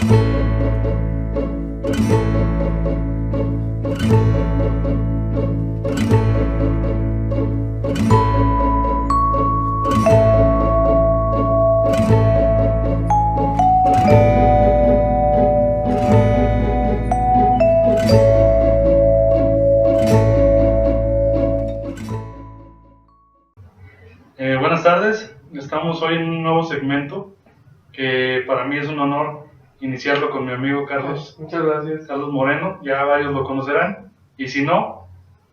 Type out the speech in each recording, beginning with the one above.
Buenas tardes, estamos hoy en un nuevo segmento que para mí es un honor iniciarlo con mi amigo Carlos. Muchas gracias. Carlos Moreno, ya varios lo conocerán, y si no,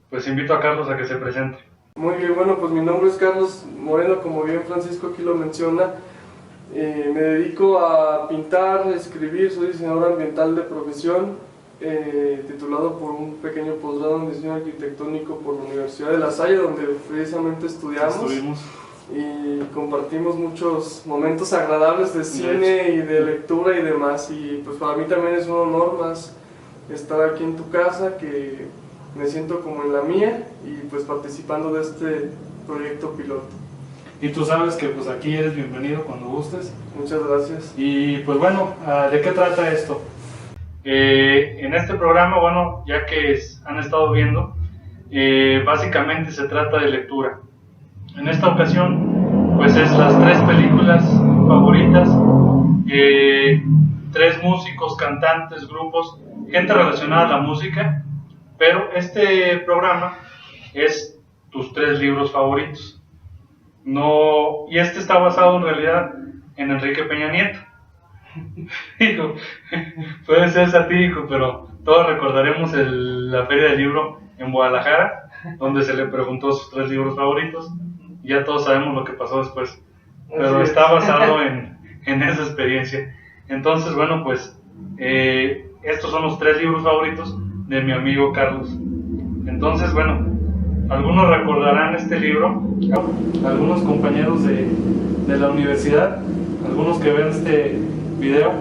pues invito a Carlos a que se presente. Muy bien, bueno, pues mi nombre es Carlos Moreno, como bien Francisco aquí lo menciona. Me dedico a pintar, escribir, soy diseñador ambiental de profesión, titulado por un pequeño posgrado en diseño arquitectónico por la Universidad de La Salle, donde precisamente estuvimos y compartimos muchos momentos agradables de cine y de lectura y demás, y pues para mí también es un honor más estar aquí en tu casa, que me siento como en la mía y pues participando de este proyecto piloto. Y tú sabes que pues aquí eres bienvenido cuando gustes. Muchas gracias. Y pues bueno, ¿de qué trata esto? En este programa, bueno, ya que han estado viendo, básicamente se trata de lectura. En esta ocasión, pues es las 3 películas favoritas, 3 músicos, cantantes, grupos, gente relacionada a la música, pero este programa es tus 3 libros favoritos. No, y este está basado en realidad en Enrique Peña Nieto. Digo, puede ser satírico, pero todos recordaremos la Feria del Libro en Guadalajara, donde se le preguntó sus 3 libros favoritos. Ya todos sabemos lo que pasó después, pero está basado en esa experiencia. Entonces, bueno, pues estos son los 3 libros favoritos de mi amigo Carlos. Entonces, bueno, algunos recordarán este libro, algunos compañeros de la universidad, algunos que ven este video.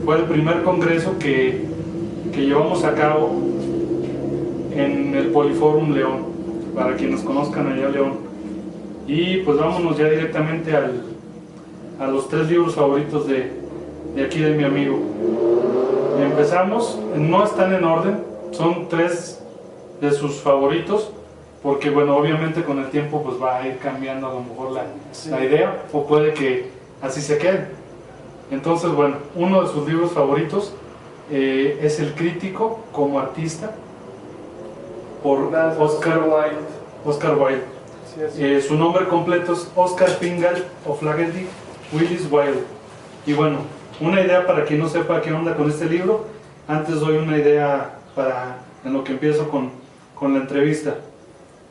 Fue el primer congreso que llevamos a cabo en el Poliforum León, para quienes conozcan allá León. Y pues vámonos ya directamente a los 3 libros favoritos de aquí de mi amigo. Empezamos, no están en orden, son 3 de sus favoritos, porque bueno, obviamente con el tiempo pues va a ir cambiando a lo mejor la idea, o puede que así se quede. Entonces bueno, uno de sus libros favoritos es El Crítico como artista, por Oscar Wilde. Sí, su nombre completo es Oscar Fingal O'Flaherty Willis Wilde. Y bueno, una idea para quien no sepa qué onda con este libro. Antes doy una idea en lo que empiezo con la entrevista.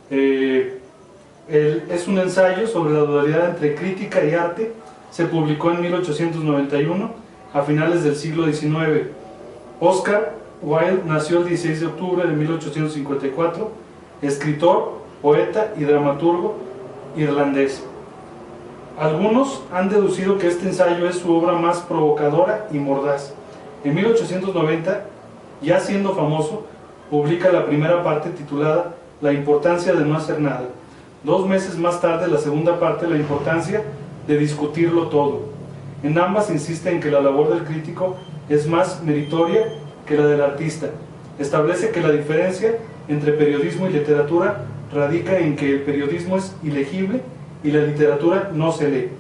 Es un ensayo sobre la dualidad entre crítica y arte. Se publicó en 1891, a finales del siglo XIX. Oscar Wilde nació el 16 de octubre de 1854, escritor, poeta y dramaturgo irlandés. Algunos han deducido que este ensayo es su obra más provocadora y mordaz. En 1890, ya siendo famoso, publica la primera parte titulada La importancia de no hacer nada. 2 meses más tarde, la segunda parte, La importancia de discutirlo todo. En ambas insiste en que la labor del crítico es más meritoria que la del artista. Establece que la diferencia entre periodismo y literatura radica en que el periodismo es ilegible y la literatura no se lee,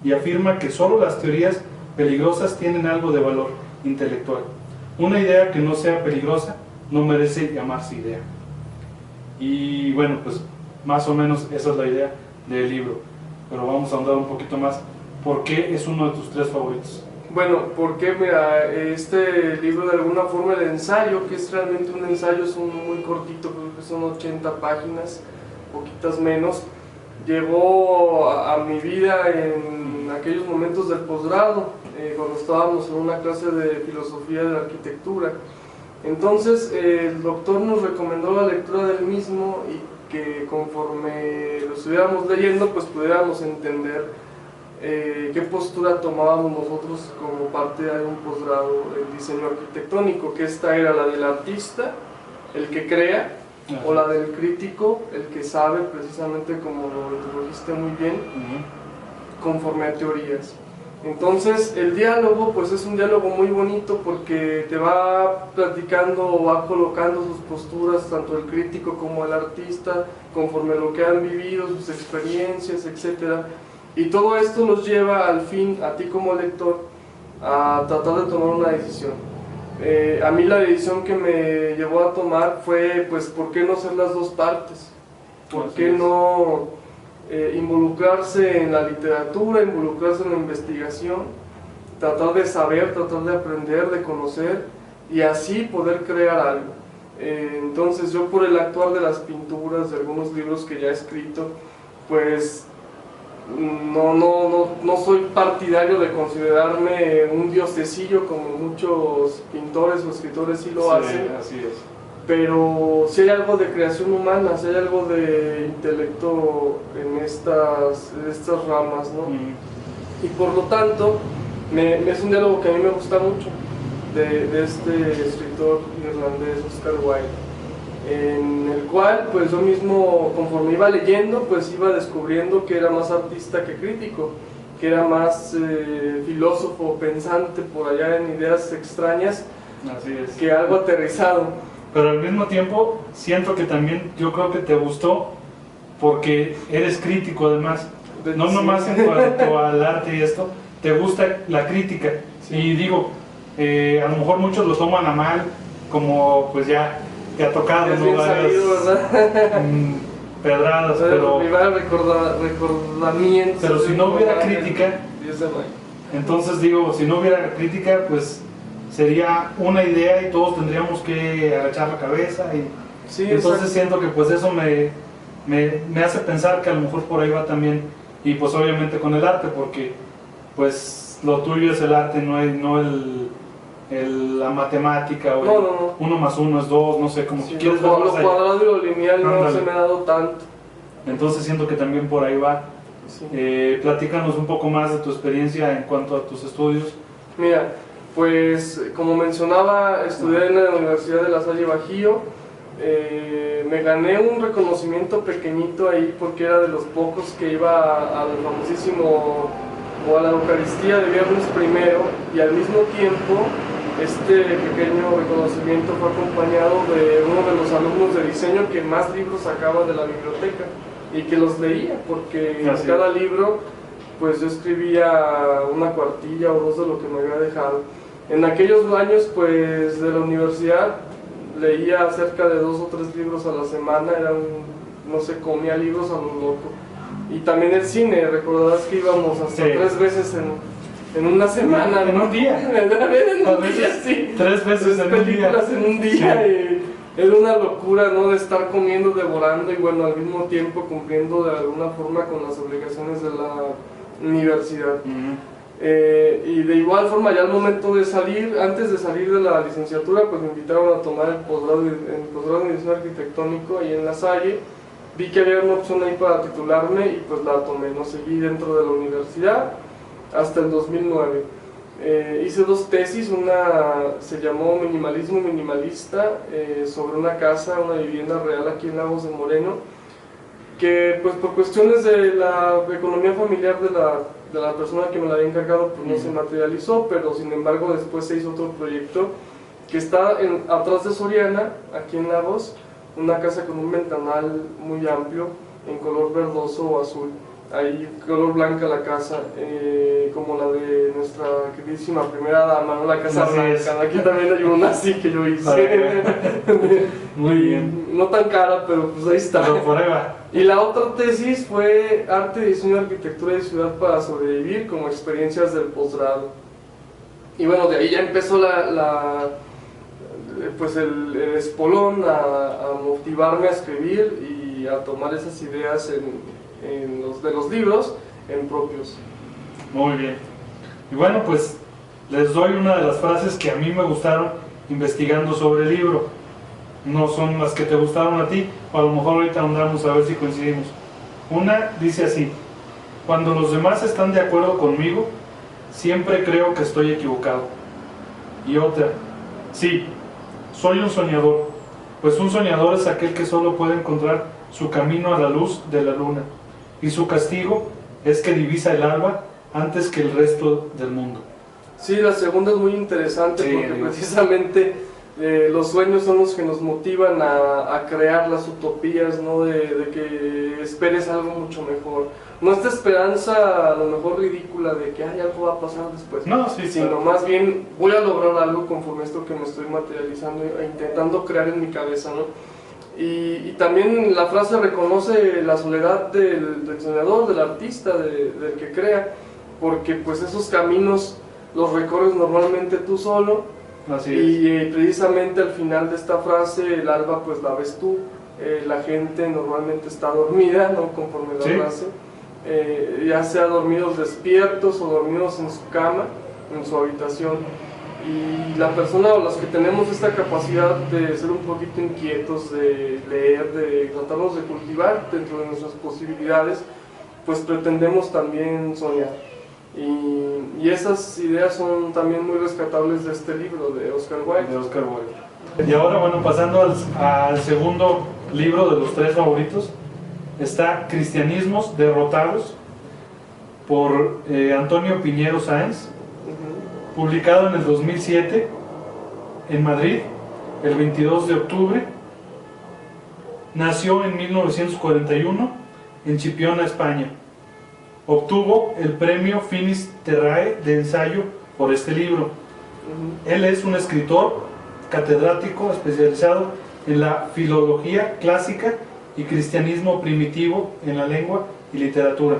y afirma que solo las teorías peligrosas tienen algo de valor intelectual. Una idea que no sea peligrosa no merece llamarse idea. Y bueno, pues más o menos esa es la idea del libro, pero vamos a ahondar un poquito más. ¿Por qué es uno de tus 3 favoritos? Bueno, porque mira, este libro de alguna forma, el ensayo, que es realmente un ensayo, es muy cortito, creo que son 80 páginas, poquitas menos, llegó a mi vida en aquellos momentos del posgrado, cuando estábamos en una clase de filosofía de la arquitectura. Entonces el doctor nos recomendó la lectura del mismo y que conforme lo estuviéramos leyendo pues pudiéramos entender qué postura tomábamos nosotros como parte de un posgrado en diseño arquitectónico, que esta era la del artista, el que crea, o la del crítico, el que sabe, precisamente como lo introdujiste muy bien, conforme a teorías. Entonces el diálogo pues es un diálogo muy bonito porque te va platicando o va colocando sus posturas, tanto el crítico como el artista, conforme a lo que han vivido, sus experiencias, etc. Y todo esto los lleva al fin, a ti como lector, a tratar de tomar una decisión. A mí la decisión que me llevó a tomar fue, pues, ¿por qué no hacer las dos partes? ¿Por qué no involucrarse en la literatura, involucrarse en la investigación, tratar de saber, tratar de aprender, de conocer y así poder crear algo? Entonces yo, por el actuar de las pinturas, de algunos libros que ya he escrito, pues no soy partidario de considerarme un diosecillo como muchos pintores o escritores sí lo hacen. Así es. Pero si hay algo de creación humana, si hay algo de intelecto en estas ramas, ¿no? Y por lo tanto, es un diálogo que a mí me gusta mucho, de este escritor irlandés, Oscar Wilde, en el cual pues yo mismo, conforme iba leyendo, pues iba descubriendo que era más artista que crítico, que era más filósofo, pensante por allá en ideas extrañas, Así es. que algo aterrizado. Pero al mismo tiempo siento que también yo creo que te gustó porque eres crítico además, no nomás en cuanto al arte y esto, te gusta la crítica. Sí. Y digo, a lo mejor muchos lo toman a mal, como pues ya te ha tocado, es ¿no? bien Varias sabido, ¿verdad? pedradas, pero recordamientos. Pero si no hubiera crítica, entonces digo, si no hubiera crítica, pues sería una idea y todos tendríamos que agachar la cabeza y sí, entonces exacto. siento que pues eso me hace pensar que a lo mejor por ahí va también, y pues obviamente con el arte, porque pues lo tuyo es el arte, no la matemática o no. 1 más 1 es 2, no sé, como Sí, que quieres lo ver más allá. cuadrado y lo lineal no Ándale. se me ha dado tanto. Entonces siento que también por ahí va. Sí. Platícanos un poco más de tu experiencia en cuanto a tus estudios. Mira, pues como mencionaba, estudié en la Universidad de La Salle Bajío. Me gané un reconocimiento pequeñito ahí porque era de los pocos que iba al famosísimo o a la Eucaristía de Viernes Primero, y al mismo tiempo este pequeño reconocimiento fue acompañado de uno de los alumnos de diseño que más libros sacaba de la biblioteca y que los leía, porque en cada libro pues yo escribía una cuartilla o 2 de lo que me había dejado. En aquellos años pues de la universidad leía cerca de 2 o 3 libros a la semana, no sé, comía libros a lo loco. Y también el cine, recordarás que íbamos hasta 3 veces en una semana, en un día. En un día, sí. 3 veces en un día. Películas en un día. Sí. Era una locura, ¿no? De estar comiendo, devorando y bueno, al mismo tiempo cumpliendo de alguna forma con las obligaciones de la universidad. Y de igual forma, ya al momento de salir, antes de salir de la licenciatura, pues me invitaron a tomar el posgrado en diseño arquitectónico ahí en La Salle. Vi que había una opción ahí para titularme y pues la tomé, no seguí dentro de la universidad hasta el 2009. Hice 2 tesis, una se llamó Minimalismo Minimalista, sobre una casa, una vivienda real aquí en Lagos de Moreno, que pues por cuestiones de la economía familiar de la persona que me la había encargado pues no se materializó, pero sin embargo después se hizo otro proyecto que está atrás de Soriana, aquí en Lagos, una casa con un ventanal muy amplio en color verdoso o azul, ahí color blanca la casa, como la de nuestra queridísima primera dama, ¿no? La casa blanca. Aquí también hay una así que yo hice. Muy bien. No tan cara, pero pues ahí está. Pero por ahí va. Y la otra tesis fue Arte, Diseño, Arquitectura y Ciudad para Sobrevivir como experiencias del posgrado. Y bueno, de ahí ya empezó pues el espolón a motivarme a escribir y a tomar esas ideas de los libros en propios. Muy bien. Y bueno, pues les doy una de las frases que a mí me gustaron investigando sobre el libro. No son las que te gustaron a ti, o a lo mejor ahorita andamos a ver si coincidimos. Una dice así: cuando los demás están de acuerdo conmigo, siempre creo que estoy equivocado. Y otra: sí, soy un soñador, pues un soñador es aquel que solo puede encontrar su camino a la luz de la luna, y su castigo es que divisa el alba antes que el resto del mundo. Sí, la segunda es muy interesante porque precisamente los sueños son los que nos motivan a crear las utopías, ¿no? De que esperes algo mucho mejor. No esta esperanza a lo mejor ridícula de que algo va a pasar después, no, sí, sino claro. más bien voy a lograr algo conforme esto que me estoy materializando e intentando crear en mi cabeza, ¿no? Y también la frase reconoce la soledad del soñador, del artista, del que crea, porque pues esos caminos los recorres normalmente tú solo. Así y precisamente al final de esta frase el alba pues la ves tú, la gente normalmente está dormida, ¿no? Conforme la frase, ya sea dormidos despiertos o dormidos en su cama, en su habitación, y la persona o los que tenemos esta capacidad de ser un poquito inquietos, de leer, de tratarnos de cultivar dentro de nuestras posibilidades, pues pretendemos también soñar. Y esas ideas son también muy rescatables de este libro de Oscar Wilde. Y ahora, bueno, pasando al segundo libro de los tres favoritos, está Cristianismos derrotados, por Antonio Piñero Sáenz, publicado en el 2007 en Madrid, el 22 de octubre. Nació en 1941 en Chipiona, España. Obtuvo el premio Finis Terrae de ensayo por este libro. Él es un escritor catedrático especializado en la filología clásica y cristianismo primitivo en la lengua y literatura.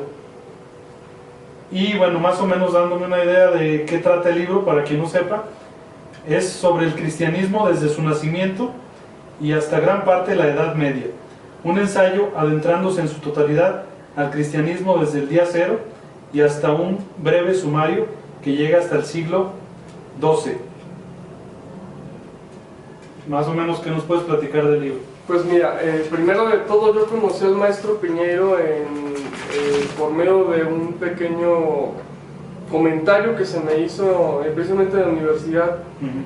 Y bueno, más o menos dándome una idea de qué trata el libro, para quien no sepa, es sobre el cristianismo desde su nacimiento y hasta gran parte de la Edad Media. Un ensayo adentrándose en su totalidad al cristianismo desde el día cero y hasta un breve sumario que llega hasta el siglo XII. Más o menos, ¿qué nos puedes platicar del libro? Pues mira, primero de todo yo conocí al maestro Piñero por medio de un pequeño comentario que se me hizo precisamente en la universidad,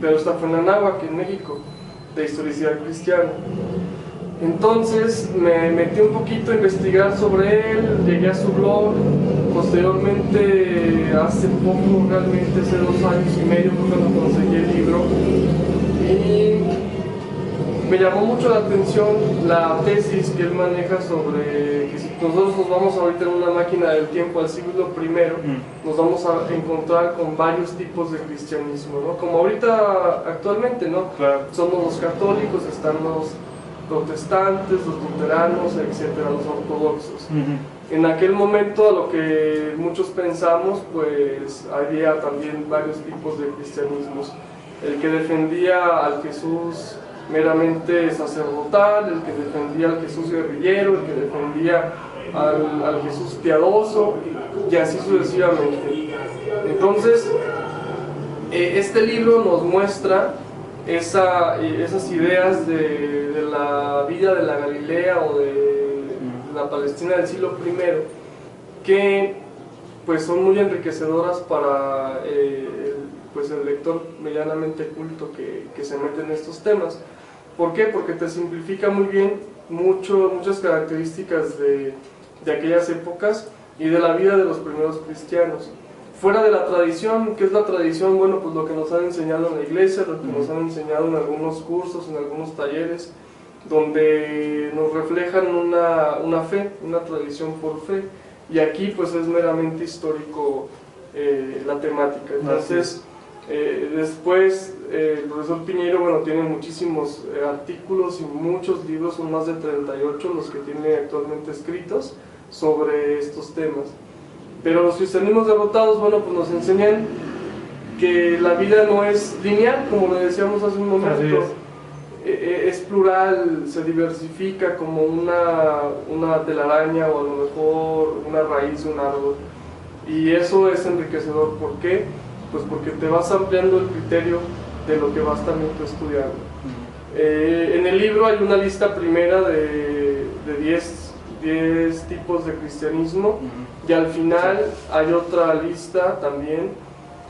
pero esta fue en Anáhuac, en México, de historicidad cristiana. Entonces me metí un poquito a investigar sobre él, llegué a su blog, posteriormente hace poco, realmente hace 2 años y medio fue cuando conseguí el libro, y me llamó mucho la atención la tesis que él maneja sobre que si nosotros nos vamos ahorita en una máquina del tiempo al siglo I, nos vamos a encontrar con varios tipos de cristianismo, ¿no? Como ahorita actualmente, ¿no? Claro. Somos los católicos, están los protestantes, los luteranos, etcétera, los ortodoxos. En aquel momento, a lo que muchos pensamos, pues había también varios tipos de cristianismos. El que defendía al Jesús meramente sacerdotal, el que defendía al Jesús guerrillero, el que defendía al Jesús piadoso, y así sucesivamente. Entonces, este libro nos muestra esas ideas de la vida de la Galilea o de la Palestina del siglo I, que pues son muy enriquecedoras para pues el lector medianamente culto que se mete en estos temas. ¿Por qué? Porque te simplifica muy bien muchas características de aquellas épocas y de la vida de los primeros cristianos. Fuera de la tradición, ¿qué es la tradición? Bueno, pues lo que nos han enseñado en la iglesia, lo que nos han enseñado en algunos cursos, en algunos talleres, donde nos reflejan una fe, una tradición por fe, y aquí pues es meramente histórico la temática. Entonces, después el profesor Piñero, bueno, tiene muchísimos artículos y muchos libros, son más de 38 los que tiene actualmente escritos sobre estos temas. Pero los cristianismos derrotados, bueno, pues nos enseñan que la vida no es lineal, como lo decíamos hace un momento, es plural, se diversifica como una telaraña o a lo mejor una raíz de un árbol, y eso es enriquecedor. ¿Por qué? Pues porque te vas ampliando el criterio de lo que vas también tú estudiando. En el libro hay una lista primera de 10 tipos de cristianismo, y al final hay otra lista también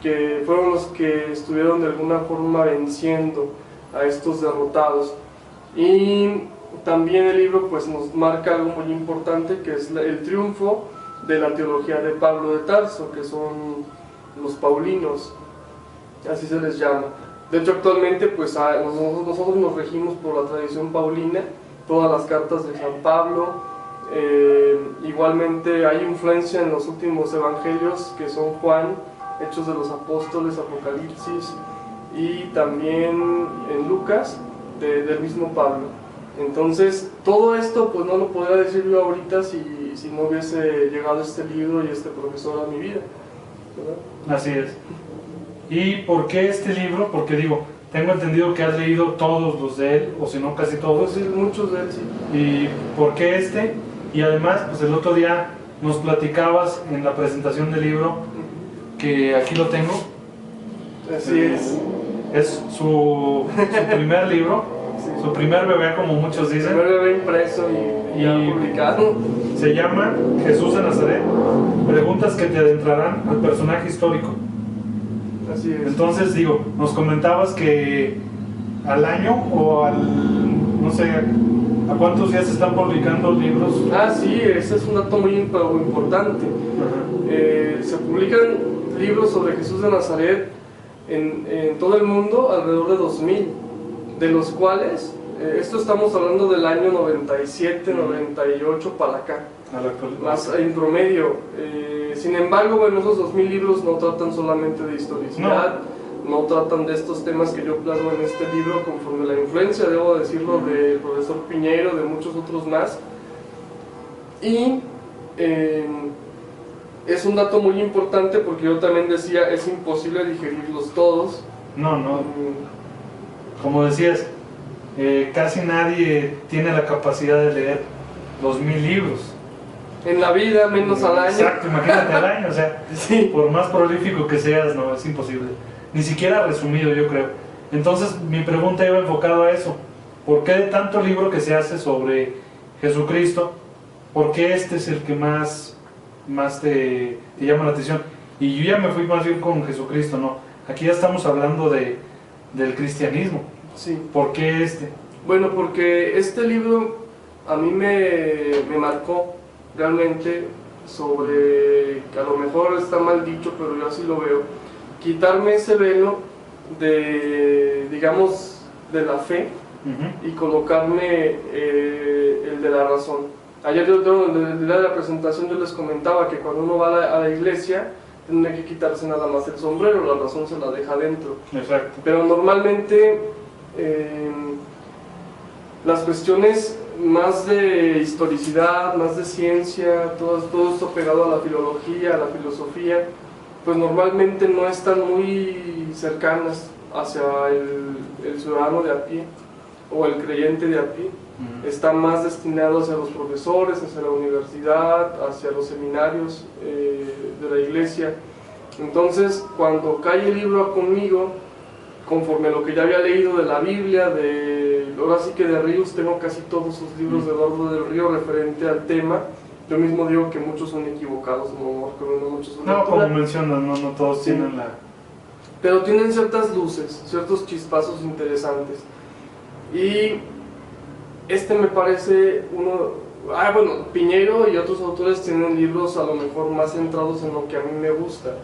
que fueron los que estuvieron de alguna forma venciendo a estos derrotados. Y también el libro pues nos marca algo muy importante, que es el triunfo de la teología de Pablo de Tarso, que son los paulinos, así se les llama. De hecho, actualmente pues nosotros nos regimos por la tradición paulina, todas las cartas de San Pablo. Igualmente hay influencia en los últimos evangelios, que son Juan, Hechos de los Apóstoles, Apocalipsis, y también en Lucas, del mismo Pablo. Entonces, todo esto pues no lo podría decir yo ahorita si no hubiese llegado este libro y este profesor a mi vida, ¿verdad? Así es. ¿Y por qué este libro? Porque digo, tengo entendido que has leído todos los de él, o si no casi todos. Pues sí, muchos de él, sí. ¿Y por qué este? Y además, pues el otro día nos platicabas en la presentación del libro, que aquí lo tengo. Así es. Es su primer libro, sí. Su primer bebé, como muchos dicen. Primer bebé impreso y ya publicado. Se llama Jesús de Nazaret, preguntas que te adentrarán al personaje histórico. Así es. Entonces, digo, nos comentabas que al año o no sé, ¿a cuántos días se están publicando libros? Sí, ese es un dato muy importante. Se publican libros sobre Jesús de Nazaret en todo el mundo, alrededor de 2000, de los cuales, esto estamos hablando del año 97, 98 para acá, más en promedio. Sin embargo, bueno, esos 2000 libros no tratan solamente de historicidad, no tratan de estos temas que yo plasmo en este libro, conforme la influencia, debo decirlo, del profesor Piñeiro, de muchos otros más. Y es un dato muy importante porque yo también decía, es imposible digerirlos todos. No. Como decías, casi nadie tiene la capacidad de leer 2000 libros. En la vida, menos al año. Exacto, imagínate al año, o sea, sí. Por más prolífico que seas, no, es imposible. Ni siquiera resumido, yo creo. Entonces, mi pregunta iba enfocada a eso. ¿Por qué de tanto libro que se hace sobre Jesucristo, por qué este es el que más te llama la atención? Y yo ya me fui más bien con Jesucristo, ¿no? Aquí ya estamos hablando del cristianismo. Sí. ¿Por qué este? Bueno, porque este libro a mí me marcó realmente sobre, que a lo mejor está mal dicho, pero yo así lo veo, quitarme ese velo de, digamos, de la fe y colocarme el de la razón. Ayer en la presentación yo les comentaba que cuando uno va a la iglesia tiene que quitarse nada más el sombrero, la razón se la deja dentro. Exacto. Pero normalmente las cuestiones más de historicidad, más de ciencia, todo esto pegado a la filología, a la filosofía, pues normalmente no están muy cercanas hacia el ciudadano de a pie o el creyente de a pie. Está más destinado hacia los profesores, hacia la universidad, hacia los seminarios de la iglesia. Entonces, cuando cae el libro conmigo, conforme a lo que ya había leído de la Biblia, ahora sí que de Ríos, tengo casi todos sus libros de Eduardo del Río referente al tema. Yo mismo digo que muchos son equivocados, no muchos son como mencionas, no todos tienen la... Pero tienen ciertas luces, ciertos chispazos interesantes. Y este me parece bueno, Piñeiro y otros autores tienen libros a lo mejor más centrados en lo que a mí me gusta.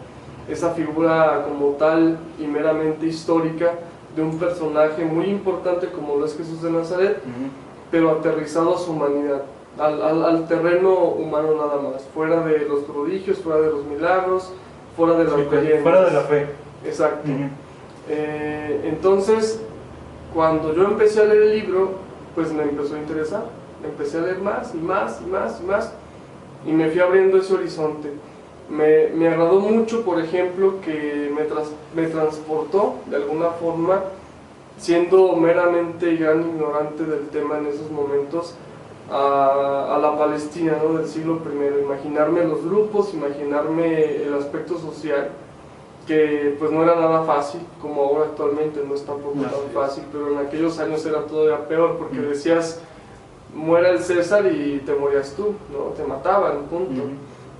Esa figura como tal y meramente histórica de un personaje muy importante como lo es Jesús de Nazaret, pero aterrizado a su humanidad, al terreno humano nada más, fuera de los prodigios, fuera de los milagros, fuera de las leyendas. Fuera de la fe. Exacto. Entonces, cuando yo empecé a leer el libro, pues me empezó a interesar, empecé a leer más y más y más y más, y me fui abriendo ese horizonte. Me agradó mucho, por ejemplo, que me transportó de alguna forma, siendo meramente gran ignorante del tema en esos momentos, a la Palestina, ¿no?, del siglo I. Imaginarme los grupos, imaginarme el aspecto social, que pues no era nada fácil, como ahora actualmente no es tampoco tan fácil, pero en aquellos años era todavía peor, porque decías, muera el César y te morías tú, ¿no? Te mataban, punto.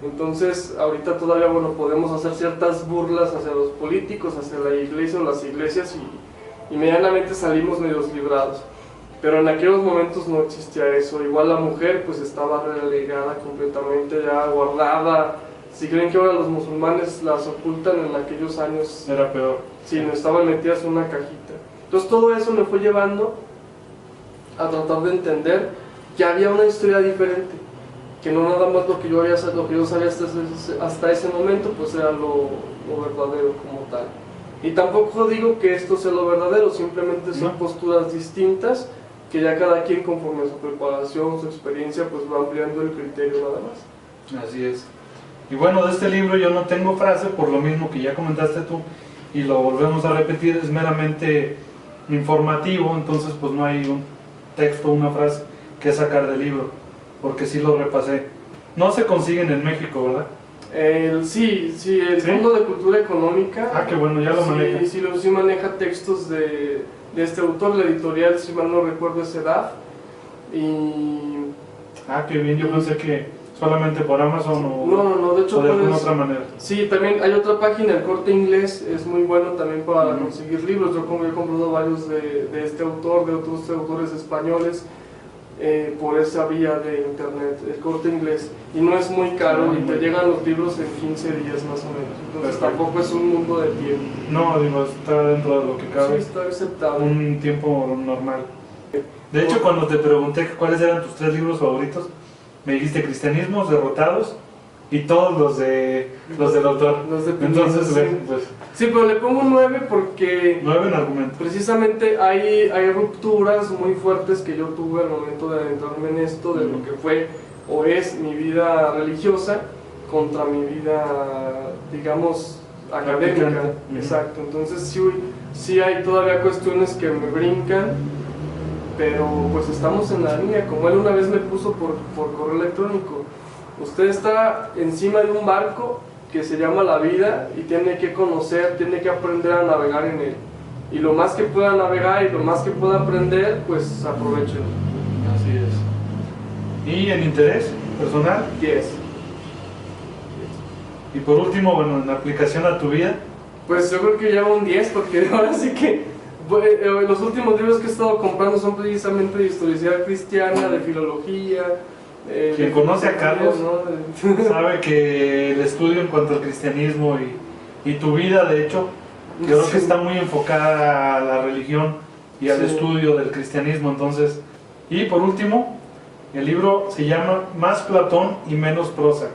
Entonces, ahorita todavía, bueno, podemos hacer ciertas burlas hacia los políticos, hacia la iglesia o las iglesias, y medianamente salimos medios librados. pero en aquellos momentos no existía eso. Igual la mujer pues estaba relegada completamente, ya guardada. Si creen que ahora los musulmanes las ocultan, en aquellos años Era peor. sí, no estaban metidas en una cajita. Entonces todo eso me fue llevando a tratar de entender que había una historia diferente, que no nada más lo que yo sabía hasta ese momento pues era lo verdadero como tal. Y tampoco digo que esto sea lo verdadero, simplemente son posturas distintas que ya cada quien conforme a su preparación, su experiencia, pues va ampliando el criterio nada más. Así es. Y bueno, de este libro yo no tengo frase, por lo mismo que ya comentaste tú, y lo volvemos a repetir, es meramente informativo, entonces pues no hay un texto, una frase que sacar del libro, porque sí lo repasé. No se consiguen en México, ¿verdad? El Fondo de Cultura Económica. Ah, qué bueno, ya lo maneja. Sí maneja textos de este autor, la editorial, si mal no recuerdo, es EDAF. Ah, qué bien, yo pensé que solamente por Amazon o, no, de hecho o de alguna otra manera. Sí, también hay otra página, el Corte Inglés, es muy bueno también para conseguir libros. Yo he comprado varios de este autor, de otros autores españoles, por esa vía de internet, el Corte Inglés, y no es muy caro y te llegan los libros en 15 días más o menos, entonces tampoco es un mundo de tiempo. No, digo, está dentro de lo que cabe. Sí, está aceptable. Un tiempo normal. De hecho, cuando te pregunté cuáles eran tus 3 libros favoritos, me dijiste Cristianismos, Derrotados y todos los del autor. Entonces, sí. Pues... Sí, pero le pongo 9 porque... 9 en argumento. Precisamente hay rupturas muy fuertes que yo tuve al momento de adentrarme en esto, de lo que fue o es mi vida religiosa contra mi vida, digamos, académica. Exacto, entonces sí hay todavía cuestiones que me brincan, pero pues estamos en la línea, como él una vez me puso por correo electrónico. Usted está encima de un barco que se llama la vida y tiene que conocer, tiene que aprender a navegar en él. Y lo más que pueda navegar y lo más que pueda aprender, pues aprovechen. Así es. ¿Y en interés personal? Yes. Y por último, bueno, en aplicación a tu vida. Pues yo creo que llevo un 10 porque ahora sí que los últimos libros que he estado comprando son precisamente de historicidad cristiana, de filología. Quien conoce a Carlos, ¿no? Sabe que el estudio en cuanto al cristianismo y tu vida, de hecho, yo creo que está muy enfocada a la religión y al estudio del cristianismo. Entonces, y por último, el libro se llama Más Platón y Menos Prosa,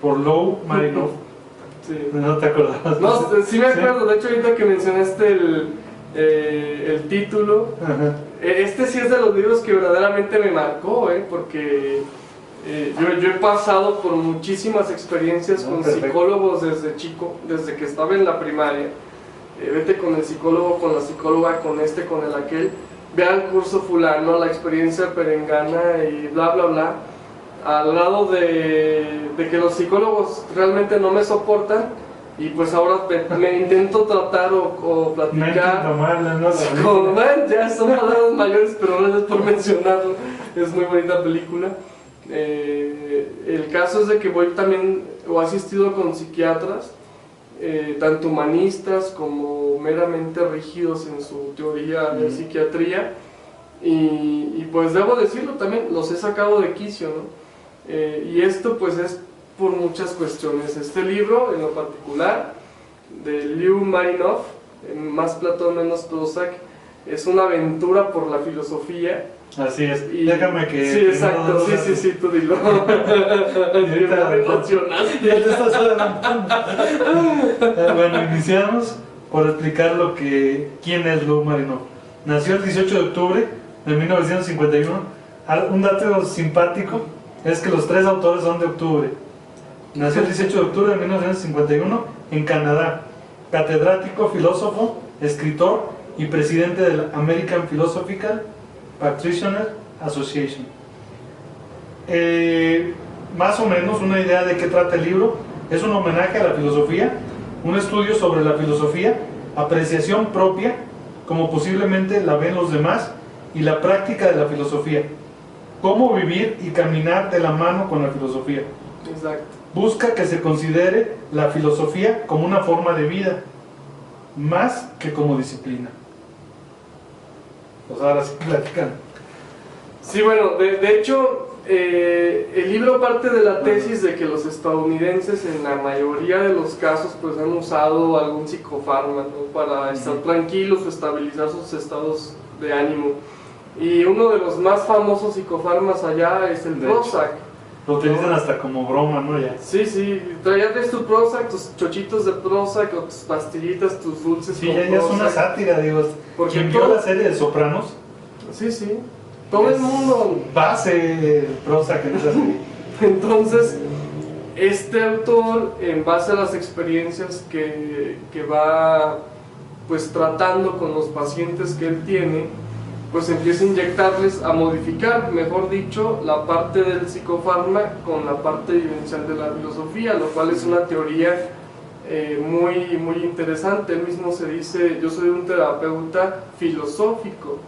por Lou Marinoff. Sí. ¿No te acordabas? No, sí me acuerdo. De hecho, ahorita que mencionaste el título, este sí es de los libros que verdaderamente me marcó, porque yo he pasado por muchísimas experiencias con psicólogos desde chico, desde que estaba en la primaria. Vete con el psicólogo, con la psicóloga, con este, con el aquel, vea el curso fulano, la experiencia perengana y bla bla bla, al lado de que los psicólogos realmente no me soportan. Y pues ahora me intento tratar o platicar. Como ven, ya son palabras mayores, pero gracias por mencionarlo. Es muy bonita película. El caso es de que voy también, o he asistido con psiquiatras, tanto humanistas como meramente rígidos en su teoría de psiquiatría. Y pues debo decirlo también, los he sacado de quicio, ¿no? Y esto pues es por muchas cuestiones. Este libro en lo particular de Lou Marinoff, Más Platón, Menos Prozac, es una aventura por la filosofía. Así es, y déjame que... Sí, exacto, sí, tú dilo. Me emocionaste. Ya te estás adelantando. Bueno, iniciamos por explicar quién es Lou Marinoff. Nació el 18 de octubre de 1951. Un dato simpático es que los 3 autores son de octubre. Nació el 18 de octubre de 1951 en Canadá, catedrático, filósofo, escritor y presidente de la American Philosophical Practitioners Association. Más o menos una idea de qué trata el libro: es un homenaje a la filosofía, un estudio sobre la filosofía, apreciación propia, como posiblemente la ven los demás, y la práctica de la filosofía, cómo vivir y caminar de la mano con la filosofía. Exacto. Busca que se considere la filosofía como una forma de vida, más que como disciplina. Pues ahora sí platican. Sí, bueno, de hecho, el libro parte de la tesis de que los estadounidenses en la mayoría de los casos pues han usado algún psicofármaco para estar tranquilos o estabilizar sus estados de ánimo. Y uno de los más famosos psicofármacos allá es el Prozac. Lo utilizan hasta como broma, ¿no? Ya. Sí, traías tu Prozac, tus chochitos de Prozac o tus pastillitas, tus dulces. Sí, ya es una sátira, digo. Porque ¿Quién vio la serie de Sopranos? Sí. Todo el mundo. Base Prozac en esa serie. Entonces, este autor, en base a las experiencias que va pues tratando con los pacientes que él tiene, pues empieza a inyectarles, a modificar, mejor dicho, la parte del psicofármaco con la parte vivencial de la filosofía, lo cual es una teoría muy interesante. Él mismo se dice: yo soy un terapeuta filosófico,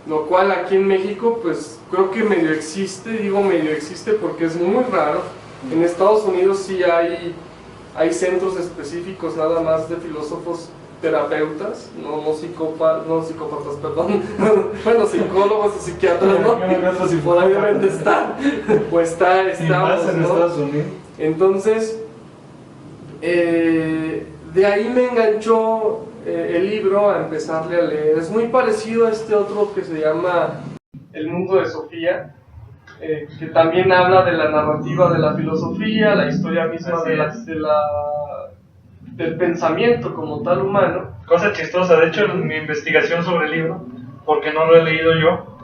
lo cual aquí en México pues creo que medio existe. Digo medio existe porque es muy raro. En Estados Unidos sí hay centros específicos nada más de filósofos terapeutas, no psicópatas, perdón. Bueno, psicólogos o psiquiatras, ¿no? Obviamente está, pues estamos, en ¿no? Estados Unidos. Entonces, de ahí me enganchó el libro a empezarle a leer. Es muy parecido a este otro que se llama El mundo de Sofía, que también habla de la narrativa de la filosofía, la historia misma del pensamiento como tal humano. Cosa chistosa, de hecho en mi investigación sobre el libro, porque no lo he leído yo,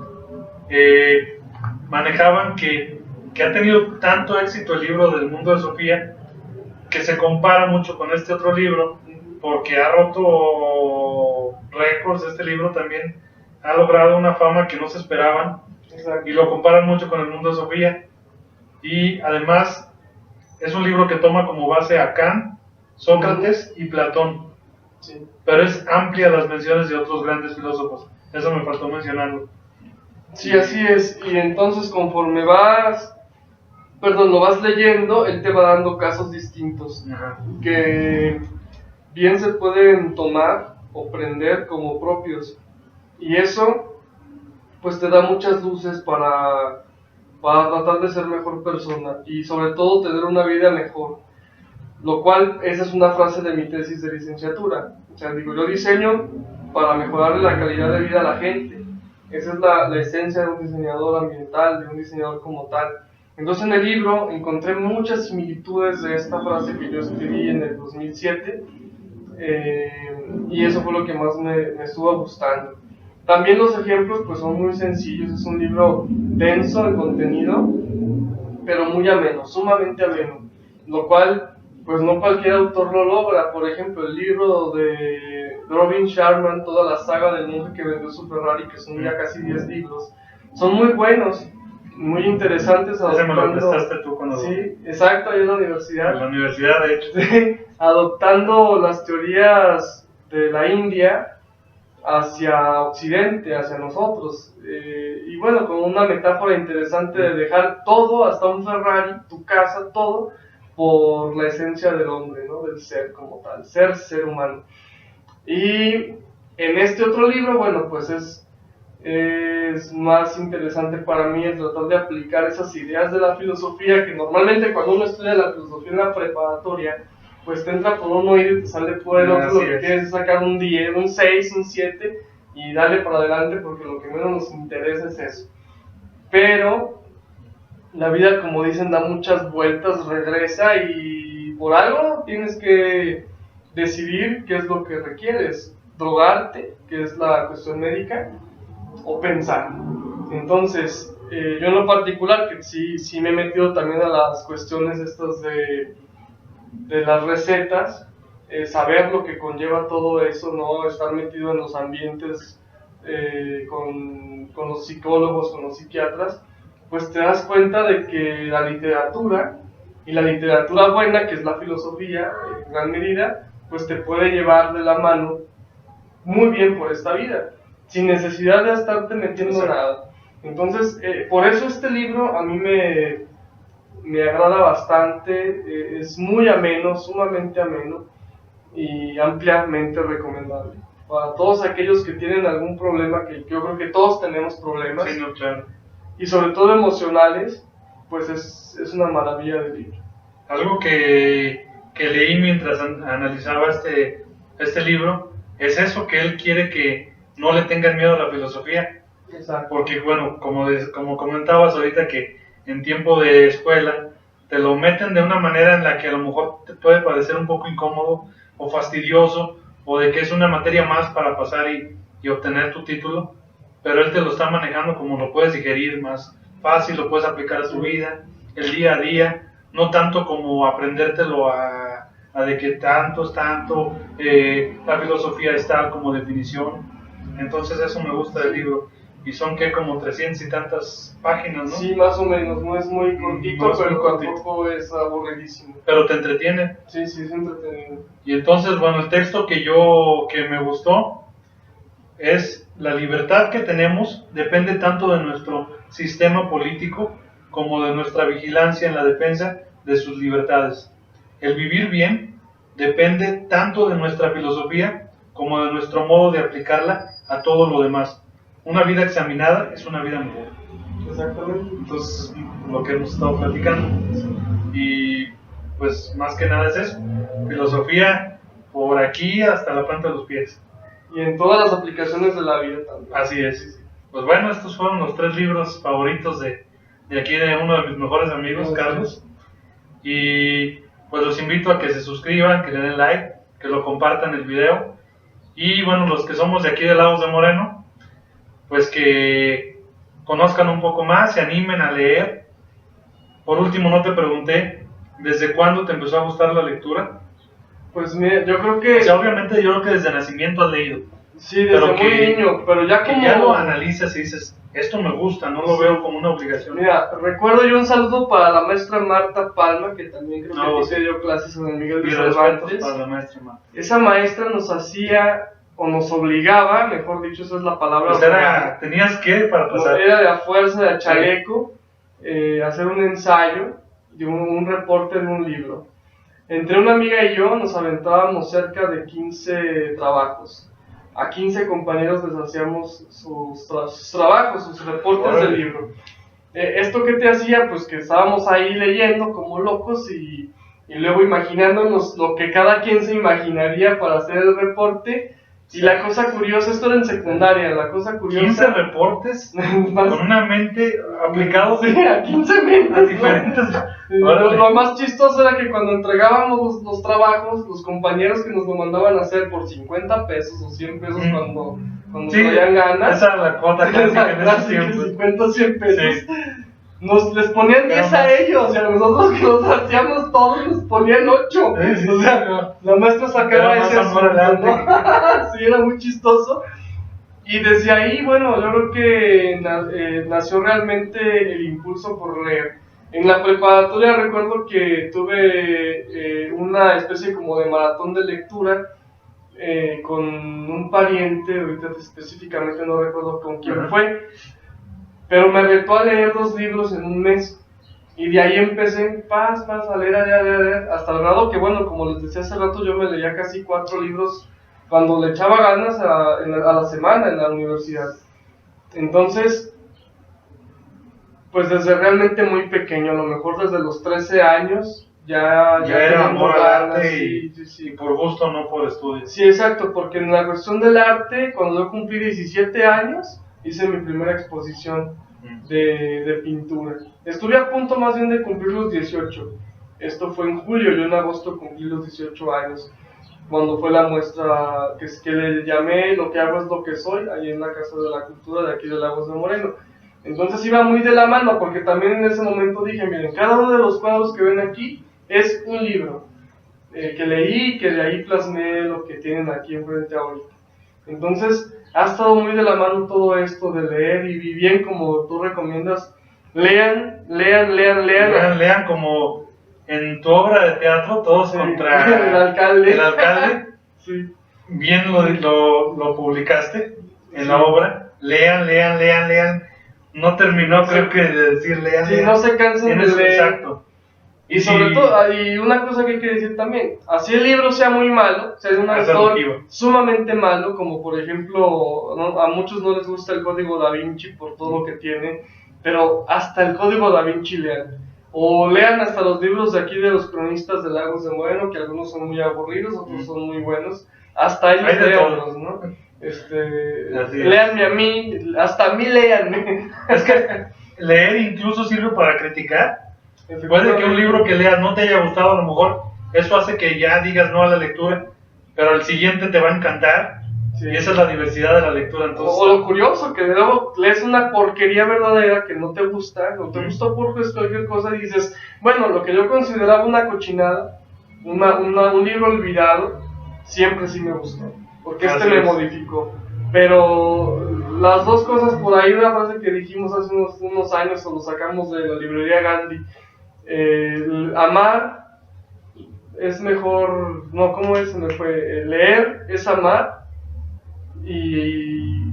manejaban que ha tenido tanto éxito el libro del mundo de Sofía que se compara mucho con este otro libro, porque ha roto récords. Este libro también ha logrado una fama que no se esperaban. Exacto. Y lo comparan mucho con el mundo de Sofía. Y además es un libro que toma como base a Kant, Sócrates y Platón. Sí. Pero es amplia las menciones de otros grandes filósofos. Eso me faltó mencionarlo. Sí, así es. Y entonces conforme lo vas leyendo, él te va dando casos distintos. Ajá. Que bien se pueden tomar o prender como propios. Y eso pues te da muchas luces para tratar de ser mejor persona y sobre todo tener una vida mejor. Lo cual, esa es una frase de mi tesis de licenciatura. O sea, digo, yo diseño para mejorarle la calidad de vida a la gente. Esa es la esencia de un diseñador ambiental, de un diseñador como tal. Entonces en el libro encontré muchas similitudes de esta frase que yo escribí en el 2007, y eso fue lo que más me estuvo gustando. También los ejemplos pues son muy sencillos. Es un libro denso en contenido, pero muy ameno, sumamente ameno, lo cual pues no cualquier autor lo logra. Por ejemplo, el libro de Robin Sharman, toda la saga del monje que vendió su Ferrari, que son ya casi 10 libros, son muy buenos, muy interesantes. Ese me lo prestaste tú cuando... Sí, exacto, ahí en la universidad. En la universidad, de hecho. Sí, adoptando las teorías de la India hacia Occidente, hacia nosotros. Y bueno, con una metáfora interesante de dejar todo, hasta un Ferrari, tu casa, todo, por la esencia del hombre, ¿no? Del ser como tal, ser humano. Y en este otro libro, bueno, pues es más interesante para mí el tratar de aplicar esas ideas de la filosofía, que normalmente cuando uno estudia la filosofía en la preparatoria, pues te entra por un oído y te sale por el otro. Lo que quieres es sacar un 10, un 6, un 7 y darle para adelante, porque lo que menos nos interesa es eso. Pero la vida, como dicen, da muchas vueltas, regresa, y por algo tienes que decidir qué es lo que requieres: drogarte, que es la cuestión médica, o pensar. Entonces, yo en lo particular, que sí me he metido también a las cuestiones estas de las recetas, saber lo que conlleva todo eso, ¿no? Estar metido en los ambientes con los psicólogos, con los psiquiatras, pues te das cuenta de que la literatura, y la literatura buena, que es la filosofía en gran medida, pues te puede llevar de la mano muy bien por esta vida, sin necesidad de estarte metiendo nada. Entonces, por eso este libro a mí me agrada bastante. Es muy ameno, sumamente ameno, y ampliamente recomendable para todos aquellos que tienen algún problema, que yo creo que todos tenemos problemas. Sí, no, claro. y sobre todo emocionales, pues es una maravilla de libro. Algo que leí mientras analizaba este libro es eso, que él quiere que no le tengan miedo a la filosofía. Exacto. Porque bueno, como comentabas ahorita, que en tiempo de escuela te lo meten de una manera en la que a lo mejor te puede parecer un poco incómodo o fastidioso, o de que es una materia más para pasar y obtener tu título, pero él te lo está manejando como lo puedes digerir más fácil, lo puedes aplicar a tu vida, el día a día, no tanto como aprendértelo a de que tanto es tanto, la filosofía es tal como definición. Entonces eso me gusta del libro. Y son que como 300 y tantas páginas, ¿no? Sí, más o menos, no es muy cortito, No es muy pero cortito. tampoco es aburridísimo. Pero te entretiene. Sí, es entretenido. Y entonces, bueno, el texto que me gustó es: la libertad que tenemos depende tanto de nuestro sistema político como de nuestra vigilancia en la defensa de sus libertades. El vivir bien depende tanto de nuestra filosofía como de nuestro modo de aplicarla a todo lo demás. Una vida examinada es una vida mejor. Exactamente. Entonces, lo que hemos estado platicando. Y pues más que nada es eso. Filosofía por aquí hasta la planta de los pies. Y en todas las aplicaciones de la vida también. Así es. Pues bueno, estos fueron los 3 libros favoritos de aquí, de uno de mis mejores amigos, Carlos. Y pues los invito a que se suscriban, que le den like, que lo compartan el video. Y bueno, los que somos de aquí de Lagos de Moreno, pues que conozcan un poco más, se animen a leer. Por último, no te pregunté, ¿desde cuándo te empezó a gustar la lectura? Pues mira, yo creo que... O sea, obviamente yo creo que desde nacimiento has leído. Sí, desde muy niño, pero ya como... Que ya lo analizas y dices, esto me gusta, no lo veo como una obligación. Mira, recuerdo yo un saludo para la maestra Marta Palma, que también creo que sí dio clases en el Miguel de Cervantes. Para la maestra Marta. Esa maestra nos hacía, o nos obligaba, mejor dicho, esa es la palabra. Pues tenías que para pasar. Era de a fuerza, de a chaleco, hacer un ensayo, de un reporte de un libro. Entre una amiga y yo nos aventábamos cerca de 15 trabajos. A 15 compañeros les hacíamos sus trabajos, sus reportes del libro. ¿Esto qué te hacía? Pues que estábamos ahí leyendo como locos y luego imaginándonos lo que cada quien se imaginaría para hacer el reporte. Y la cosa curiosa, esto era en secundaria, la cosa curiosa... 15 reportes con una mente aplicados sí, a 15 mentes. A diferentes... Lo más chistoso era que cuando entregábamos los trabajos, los compañeros que nos lo mandaban a hacer por 50 pesos o 100 pesos cuando sí, traían ganas... Esa era la cuota clásica en esos tiempos. 50 o 100 pesos. Sí. Les ponían 10 a ellos, y a nosotros que los hacíamos todos nos ponían 8. Sí, o sea, la maestra sacaba ese asunto, ¿no? Sí, era muy chistoso. Y desde ahí, bueno, yo creo que nació realmente el impulso por leer. En la preparatoria recuerdo que tuve una especie como de maratón de lectura con un pariente, ahorita específicamente no recuerdo con quién fue, pero me retó a leer 2 libros en un mes. Y de ahí empecé, a leer, hasta el grado que, bueno, como les decía hace rato, yo me leía casi 4 libros cuando le echaba ganas a la semana en la universidad. Entonces, pues desde realmente muy pequeño, a lo mejor desde los 13 años, ya era amor al arte sí. Y por gusto, no por estudio. Sí, exacto, porque en la cuestión del arte, cuando yo cumplí 17 años, hice mi primera exposición de pintura. Estuve a punto más bien de cumplir los 18. Esto fue en julio, yo en agosto cumplí los 18 años. Cuando fue la muestra que le llamé Lo que hago es lo que soy, ahí en la Casa de la Cultura de aquí de Lagos de Moreno. Entonces iba muy de la mano, porque también en ese momento dije, miren, cada uno de los cuadros que ven aquí es un libro que leí, que de ahí plasmé lo que tienen aquí enfrente ahorita. Entonces ha estado muy de la mano todo esto de leer, y bien como tú recomiendas, lean Como en tu obra de teatro, todos contra el alcalde. El alcalde. Sí. Bien lo publicaste en la obra. Lean. No terminó, creo que de decir lean. Sí, no se cansen de leer. Exacto. Y sobre todo, y una cosa que hay que decir también, así el libro sea muy malo, sea de un autor sumamente malo, como por ejemplo, a muchos no les gusta el Código Da Vinci por todo lo que tiene, pero hasta el Código Da Vinci lean. O lean hasta los libros de aquí de los cronistas de Lagos de Moreno, que algunos son muy aburridos, otros son muy buenos. Hasta ellos leanlos, ¿no? Leanme a mí, hasta a mí leanme. Es que leer incluso sirve para criticar. Puede que un libro que leas no te haya gustado, a lo mejor eso hace que ya digas no a la lectura, pero el siguiente te va a encantar. Sí. Y esa es la diversidad de la lectura. Entonces, o lo curioso, que de nuevo lees una porquería verdadera que no te gusta, o te gustó por cualquier cosa, y dices, bueno, lo que yo consideraba una cochinada, un libro olvidado, siempre sí me gustó, porque me modificó. Pero las dos cosas, por ahí una frase que dijimos hace unos años, o lo sacamos de la librería Gandhi, amar es mejor, no, ¿cómo es? Se me fue, leer es amar, y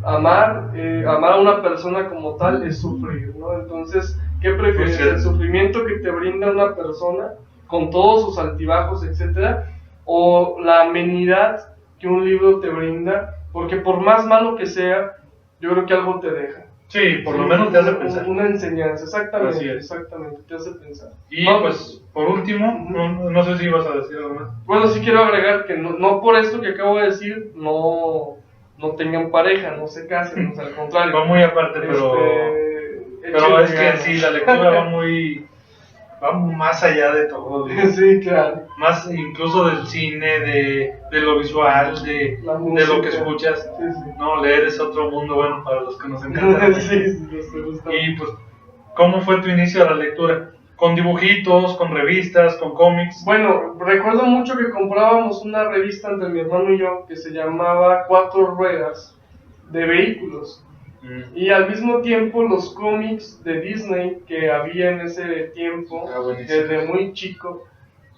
amar a una persona como tal es sufrir, ¿no? Entonces, ¿qué prefieres? ¿El sufrimiento que te brinda una persona con todos sus altibajos, etcétera, o la amenidad que un libro te brinda? Porque por más malo que sea, yo creo que algo te deja. Sí, por lo menos te hace pensar. Una enseñanza, exactamente, te hace pensar. Y pues, por último, no sé si ibas a decir algo más. Bueno, sí quiero agregar que no por esto que acabo de decir, no tengan pareja, no se casen, o sea, al contrario. Va muy aparte, pero es que sí, la lectura va más allá de todo. Sí, claro. Más incluso del cine, de lo visual, de lo que escuchas. Sí. No, leer es otro mundo bueno para los que nos encanta. Sí, y pues, ¿cómo fue tu inicio a la lectura? ¿Con dibujitos, con revistas, con cómics? Bueno, recuerdo mucho que comprábamos una revista entre mi hermano y yo que se llamaba Cuatro Ruedas, de vehículos. Y al mismo tiempo los cómics de Disney que había en ese tiempo, desde muy chico,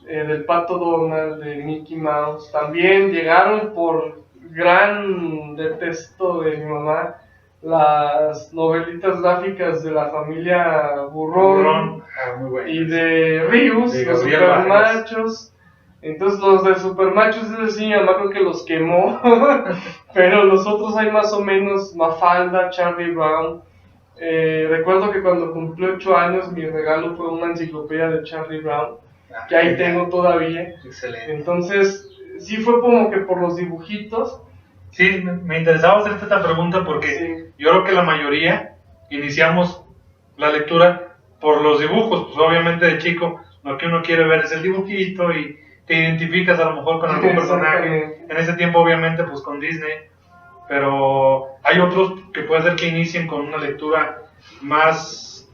del Pato Donald, de Mickey Mouse, también llegaron por gran detesto de mi mamá las novelitas gráficas de la familia Burrón. Muy bueno. Y de Rius, los Supermachos. Entonces los de Supermachos, es decir, mi mamá creo que los quemó, pero los otros hay más o menos, Mafalda, Charlie Brown. Recuerdo que cuando cumplí 8 años mi regalo fue una enciclopedia de Charlie Brown, que ahí tengo todavía. Excelente. Entonces, sí fue como que por los dibujitos. Sí, me interesaba hacerte esta pregunta porque yo creo que la mayoría iniciamos la lectura por los dibujos, pues obviamente de chico lo que uno quiere ver es el dibujito y te identificas a lo mejor con algún personaje. En ese tiempo obviamente pues con Disney, pero hay otros que puede ser que inicien con una lectura más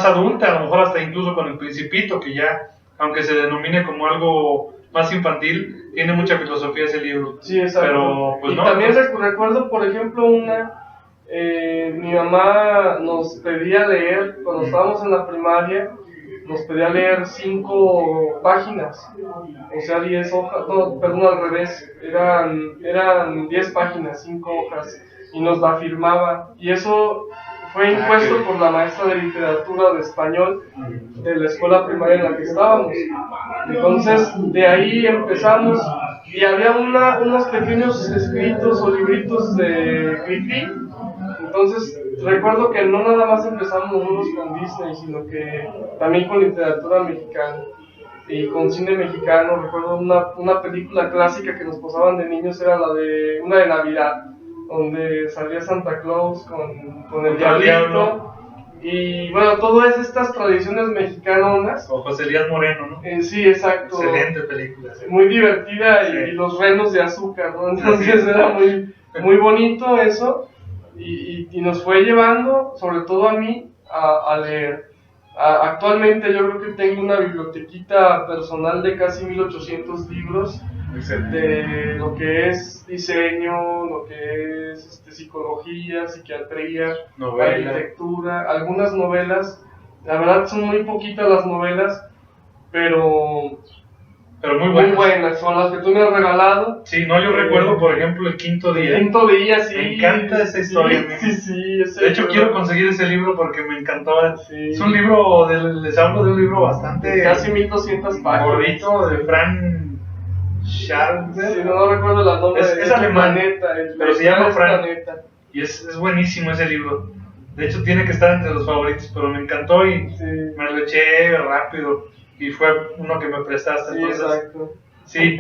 adulta, a lo mejor hasta incluso con El Principito, que ya, aunque se denomine como algo más infantil, tiene mucha filosofía ese libro. Sí, exacto. Pero, pues, y no, también recuerdo, por ejemplo, mi mamá nos pedía leer, cuando estábamos en la primaria, nos pedía leer 5 páginas, o sea, 10 hojas, no, perdón, al revés, eran 10 páginas, 5 hojas, y nos la firmaba, y eso fue impuesto por la maestra de literatura de español de la escuela primaria en la que estábamos. Entonces, de ahí empezamos, y había unos pequeños escritos o libritos de Griffith. Entonces, recuerdo que no nada más empezamos nosotros con Disney, sino que también con literatura mexicana y con cine mexicano. Recuerdo una película clásica que nos pasaban de niños, era una de Navidad, donde salía Santa Claus con el diablito. Y bueno, todas estas tradiciones mexicanonas. Con José Elías Moreno, ¿no? Sí, exacto. Excelente película. Sí. Muy divertida, y los renos de azúcar, ¿no? Entonces era muy bonito eso. Y nos fue llevando, sobre todo a mí, a leer. Actualmente yo creo que tengo una bibliotequita personal de casi 1800 libros. Excelente. De lo que es diseño, lo que es psicología, psiquiatría, arquitectura, algunas novelas. La verdad son muy poquitas las novelas, pero muy buenas, son las que tú me has regalado. Sí, no, yo recuerdo, por ejemplo, El Quinto Día. El Quinto Día, sí. Me encanta esa historia. Sí, de hecho, quiero conseguir ese libro porque me encantó. Sí. Es un libro, les hablo de un libro bastante... Casi 1200 páginas. Gordito, de Frank Schreiber. Sí, no recuerdo la nombre. Es alemán, Planeta, pero se llama Frank. Y es buenísimo ese libro. De hecho, tiene que estar entre los favoritos, pero me encantó y Sí, me lo eché rápido. Y fue uno que me prestaste, sí, entonces, exacto. sí.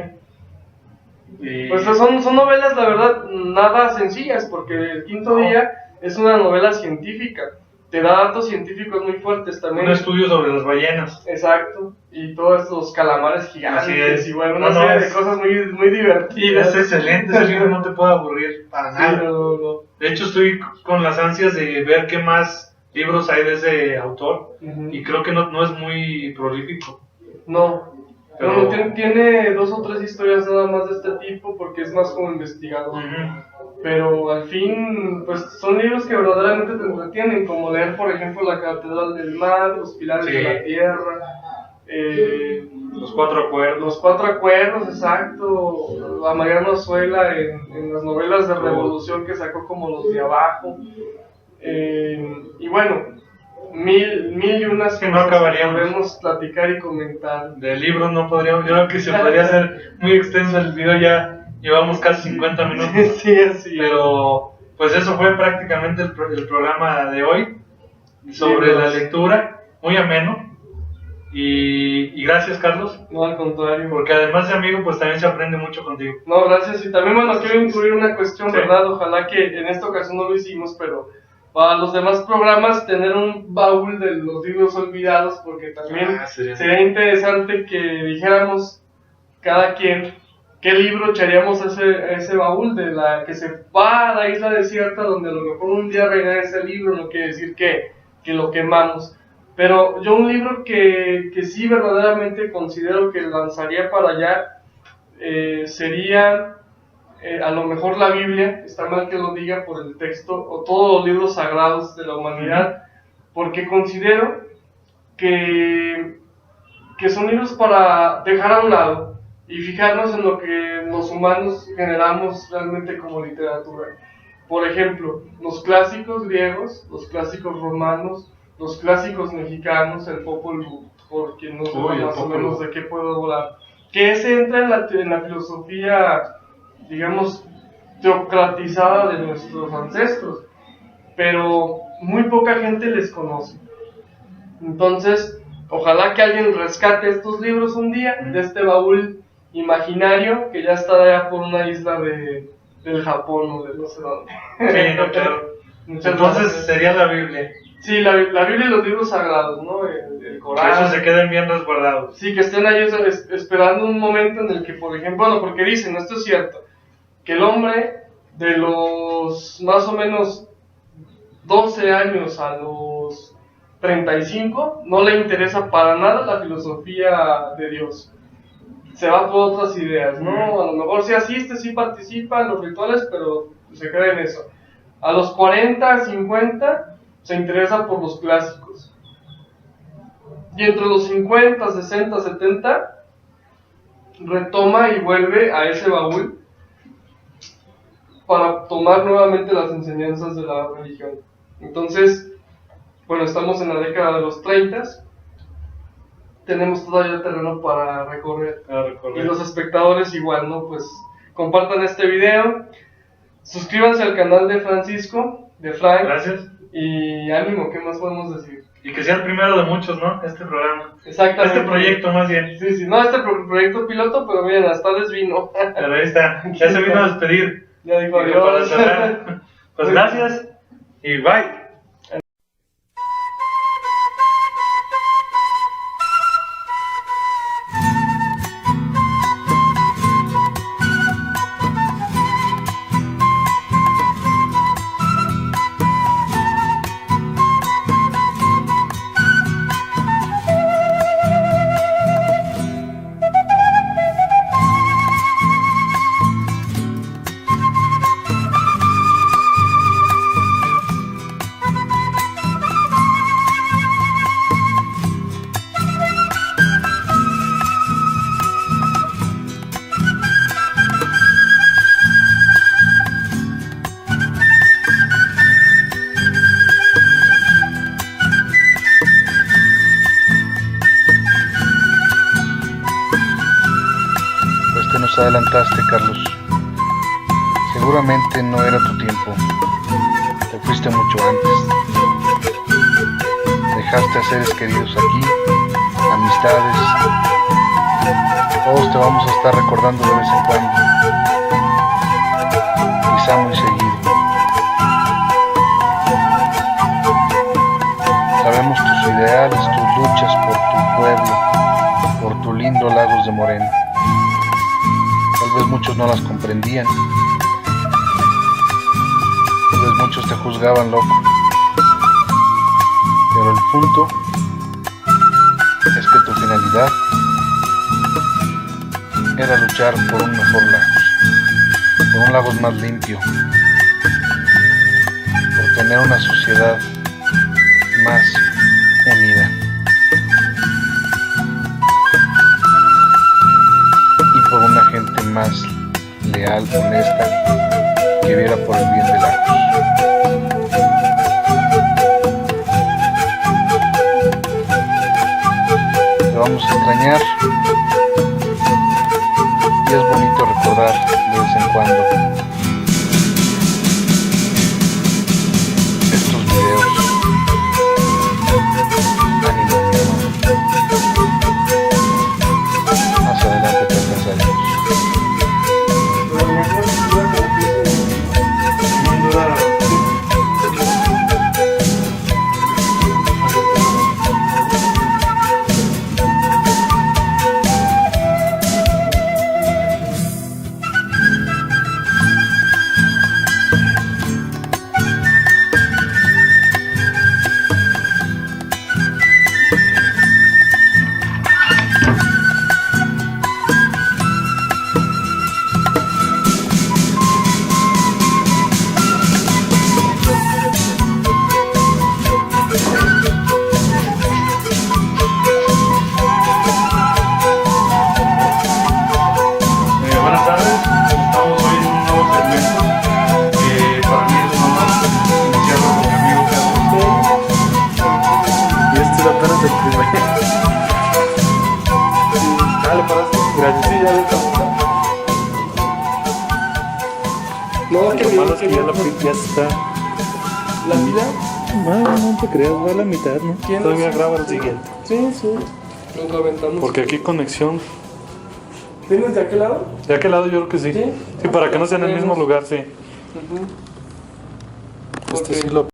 Y, Pues son novelas, la verdad, nada sencillas, porque El Quinto Día es una novela científica. Te da datos científicos muy fuertes también. un estudio sobre las ballenas. Exacto. Y todos estos calamares Así gigantes es. y bueno, No, una no, serie de es- cosas muy, muy divertidas. Es excelente, ese libro no te puede aburrir para Sí, nada. no. De hecho, estoy con las ansias de ver qué más libros hay de ese autor. Ujú. Y creo que no es muy prolífico. No. Pero- Bueno, tiene 2 o 3 historias nada más de este tipo porque es más como investigador. Ujú. Pero al fin, pues son libros que verdaderamente te entretienen, como leer, por ejemplo, La Catedral del Mar, Los Pilares Sí. de la Tierra, Los Cuatro Acuerdos. Los Cuatro Acuerdos, exacto, a Mariano Azuela en las novelas de revolución que sacó como Los de Abajo, y bueno, mil y unas Que no acabaríamos. podemos platicar y comentar. De libros no podríamos, yo creo que se podría hacer muy extenso el video, ya llevamos casi 50 minutos. Sí, así. Pero pues eso fue prácticamente el programa de hoy sobre Sí, la pues. lectura, muy ameno. Y gracias, Carlos, No, al contrario. porque además de amigo, pues también se aprende mucho contigo. No, gracias. Y también, bueno, quiero incluir una cuestión, Sí. ¿verdad? Ojalá que en esta ocasión no lo hicimos, pero para los demás programas tener un baúl de los libros olvidados, porque también sería interesante que dijéramos cada quien qué libro echaríamos a ese baúl de la que se va a la isla desierta, donde a lo mejor un día regresa ese libro, no quiere decir que lo quemamos. Pero yo un libro que sí verdaderamente considero que lanzaría para allá sería a lo mejor la Biblia, está mal que lo diga por el texto, o todos los libros sagrados de la humanidad, porque considero que son libros para dejar a un lado y fijarnos en lo que los humanos generamos realmente como literatura. Por ejemplo, los clásicos griegos, los clásicos romanos, los clásicos mexicanos, el Popol Vuh, por quien no sepa más o menos de qué puedo hablar, que ese entra en la filosofía, digamos, teocratizada de nuestros ancestros, pero muy poca gente les conoce. Entonces, ojalá que alguien rescate estos libros un día de este baúl imaginario que ya está allá por una isla del Japón o de no sé dónde. Sí, no, claro. Entonces sería la Biblia. Sí, la Biblia y los libros sagrados, ¿no? El Corán. Que esos se queden bien resguardados. Sí, que estén ahí esperando un momento en el que, por ejemplo, bueno, porque dicen, esto es cierto, que el hombre de los más o menos 12 años a los 35 no le interesa para nada la filosofía de Dios. Se va por otras ideas, ¿no? A lo mejor sí asiste, sí participa en los rituales, pero se queda en eso. A los 40, 50 se interesa por los clásicos. Y entre los 50, 60, 70 retoma y vuelve a ese baúl para tomar nuevamente las enseñanzas de la religión. Entonces, bueno, estamos en la década de los 30, tenemos todavía terreno para recorrer. Y los espectadores igual, ¿no? Pues compartan este video, suscríbanse al canal de Francisco, de Frank. Gracias. Y ánimo, ¿qué más podemos decir? Y que sea el primero de muchos, ¿no? Este programa. Exactamente. Este proyecto, más bien. Sí, no, este proyecto piloto, pero miren, hasta les vino. Pero ahí está. Ya se vino a despedir. Ya dijo Digo, para adiós. cerrar. Pues gracias y bye. Nos adelantaste, Carlos. Seguramente no era tu tiempo. Te fuiste mucho antes. Dejaste a seres queridos aquí, amistades. Todos te vamos a estar recordando de vez en cuando, quizá muy seguido. Sabemos tus ideales, tus luchas por tu pueblo, por tu lindo Lagos de Moreno. Tal vez muchos no las comprendían. Tal vez muchos te juzgaban loco. Pero el punto es que tu finalidad era luchar por un mejor Lagos, por un Lagos más limpio, por tener una sociedad más unida y por una gente más leal, honesta, que viera por el bien de Lagos. Te vamos a extrañar y es bonito recordar de vez en cuando estos videos. Ánimo, mi hermano. Más adelante te alcanzaremos. Buenas tardes, estamos hoy en un nuevo segmento que para mí es un honor iniciarlo con mi amigo Carlos. Y este es apenas el primero. Dale, paraste. Gracias, sí, ya lo estamos. No, Lo que malo es que ya bien. la ya está. ¿La vida? No te creas, va a la mitad, ¿no? ¿Quién Todavía es? graba el siguiente. Sí, sí. Nos aventamos. Porque aquí conexión. ¿Tienes de aquel lado? ¿De aquel lado? Yo creo que sí. Sí. Sí, para que no sea en el mismo lugar, sí. Ujú. Este Ok. sí lo